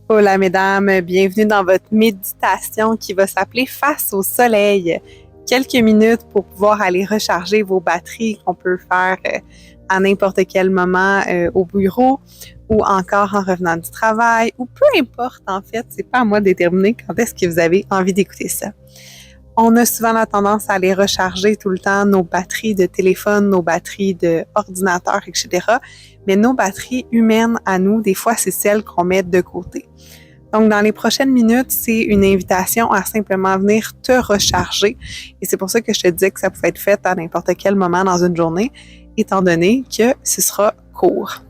Hola mesdames, bienvenue dans votre méditation qui va s'appeler Face au soleil. Quelques minutes pour pouvoir aller recharger vos batteries qu'on peut faire à n'importe quel moment au bureau ou encore en revenant du travail ou peu importe en fait, c'est pas à moi de déterminer quand est-ce que vous avez envie d'écouter ça. On a souvent la tendance à aller recharger tout le temps nos batteries de téléphone, nos batteries d'ordinateur, etc. Mais nos batteries humaines à nous, des fois, c'est celles qu'on met de côté. Donc, dans les prochaines minutes, c'est une invitation à simplement venir te recharger. Et c'est pour ça que je te disais que ça pouvait être fait à n'importe quel moment dans une journée, étant donné que ce sera court.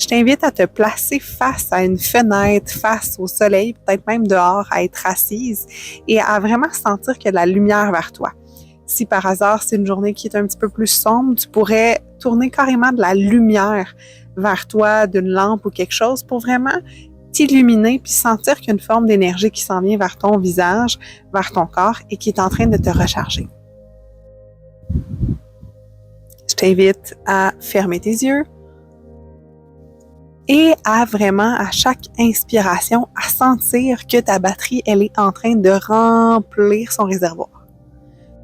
Je t'invite à te placer face à une fenêtre, face au soleil, peut-être même dehors, à être assise et à vraiment sentir qu'il y a de la lumière vers toi. Si par hasard c'est une journée qui est un petit peu plus sombre, tu pourrais tourner carrément de la lumière vers toi, d'une lampe ou quelque chose pour vraiment t'illuminer puis sentir qu'il y a une forme d'énergie qui s'en vient vers ton visage, vers ton corps et qui est en train de te recharger. Je t'invite à fermer tes yeux et à vraiment, à chaque inspiration, à sentir que ta batterie, elle est en train de remplir son réservoir.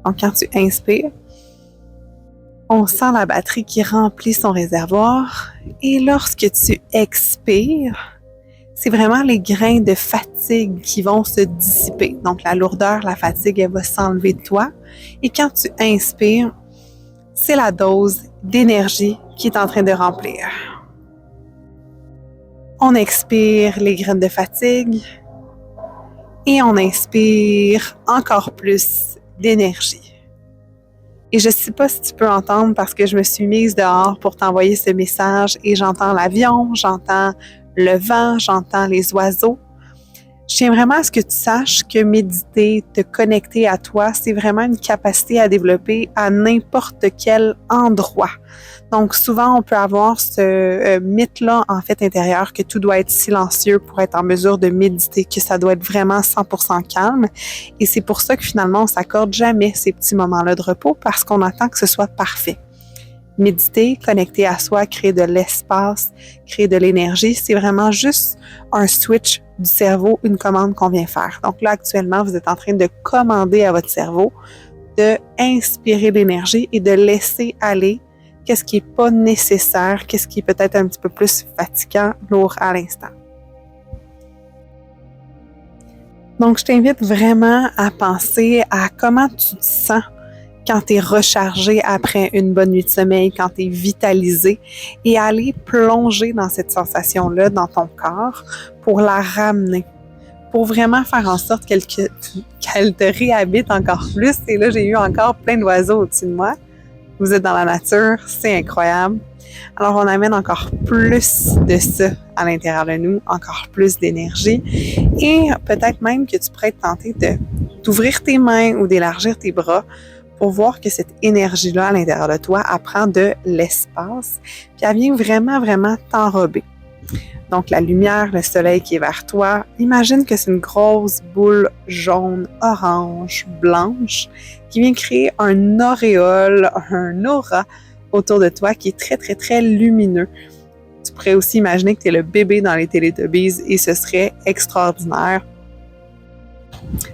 Donc, quand tu inspires, on sent la batterie qui remplit son réservoir. Et lorsque tu expires, c'est vraiment les grains de fatigue qui vont se dissiper. Donc, la lourdeur, la fatigue, elle va s'enlever de toi. Et quand tu inspires, c'est la dose d'énergie qui est en train de remplir. On expire les graines de fatigue et on inspire encore plus d'énergie. Et je ne sais pas si tu peux entendre parce que je me suis mise dehors pour t'envoyer ce message et j'entends l'avion, j'entends le vent, j'entends les oiseaux. Je tiens vraiment à ce que tu saches que méditer, te connecter à toi, c'est vraiment une capacité à développer à n'importe quel endroit. Donc, souvent, on peut avoir ce mythe-là, en fait, intérieur, que tout doit être silencieux pour être en mesure de méditer, que ça doit être vraiment 100% calme. Et c'est pour ça que finalement, on s'accorde jamais ces petits moments-là de repos parce qu'on attend que ce soit parfait. Méditer, connecter à soi, créer de l'espace, créer de l'énergie, c'est vraiment juste un switch du cerveau, une commande qu'on vient faire. Donc là, actuellement, vous êtes en train de commander à votre cerveau de inspirer l'énergie et de laisser aller qu'est-ce qui n'est pas nécessaire, qu'est-ce qui est peut-être un petit peu plus fatigant, lourd à l'instant. Donc, je t'invite vraiment à penser à comment tu te sens quand tu es rechargé après une bonne nuit de sommeil, quand tu es vitalisé, et aller plonger dans cette sensation-là, dans ton corps, pour la ramener, pour vraiment faire en sorte qu'elle te réhabite encore plus. Et là, j'ai eu encore plein d'oiseaux au-dessus de moi. Vous êtes dans la nature, c'est incroyable. Alors, on amène encore plus de ça à l'intérieur de nous, encore plus d'énergie. Et peut-être même que tu pourrais te tenter d'ouvrir tes mains ou d'élargir tes bras pour voir que cette énergie-là à l'intérieur de toi, elle prend de l'espace, puis elle vient vraiment, vraiment t'enrober. Donc, la lumière, le soleil qui est vers toi, imagine que c'est une grosse boule jaune, orange, blanche, qui vient créer un auréole, un aura autour de toi qui est très, très, très lumineux. Tu pourrais aussi imaginer que tu es le bébé dans les Teletubbies et ce serait extraordinaire.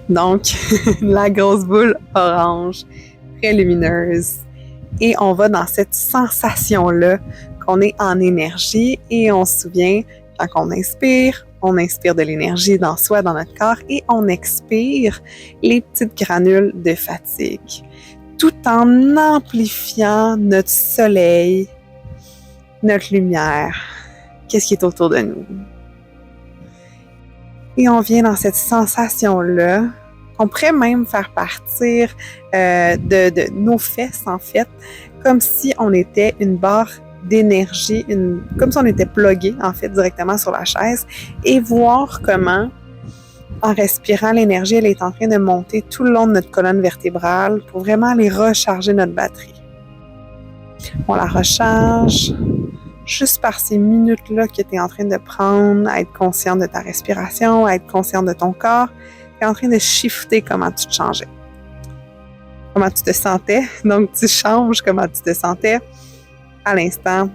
Donc, la grosse boule orange, très lumineuse. Et on va dans cette sensation-là qu'on est en énergie et on se souvient, quand on inspire de l'énergie dans soi, dans notre corps et on expire les petites granules de fatigue, tout en amplifiant notre soleil, notre lumière, qu'est-ce qui est autour de nous. Et on vient dans cette sensation-là qu'on pourrait même faire partir de nos fesses, en fait, comme si on était une barre d'énergie, comme si on était plugué, en fait, directement sur la chaise, et voir comment, en respirant, l'énergie, elle est en train de monter tout le long de notre colonne vertébrale pour vraiment aller recharger notre batterie. On la recharge juste par ces minutes-là que tu es en train de prendre, à être consciente de ta respiration, à être consciente de ton corps, tu es en train de shifter comment tu te changeais, comment tu te sentais. Donc, tu changes comment tu te sentais à l'instant.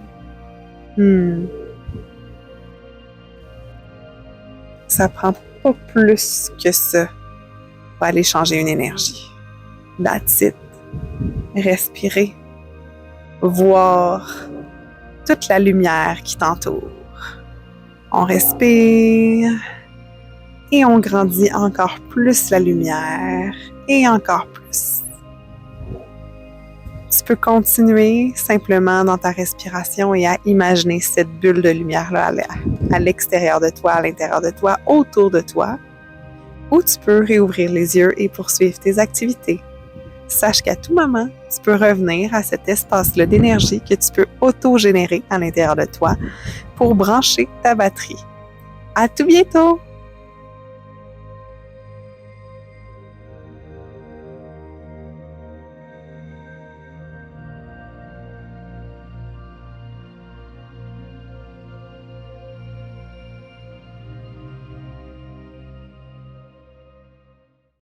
Ça prend pas plus que ça pour aller changer une énergie. That's it. Respirer. Voir toute la lumière qui t'entoure. On respire et on grandit encore plus la lumière et encore plus. Tu peux continuer simplement dans ta respiration et à imaginer cette bulle de lumière-là à l'extérieur de toi, à l'intérieur de toi, autour de toi, ou tu peux réouvrir les yeux et poursuivre tes activités. Sache qu'à tout moment, tu peux revenir à cet espace-là d'énergie que tu peux auto-générer à l'intérieur de toi pour brancher ta batterie. À tout bientôt!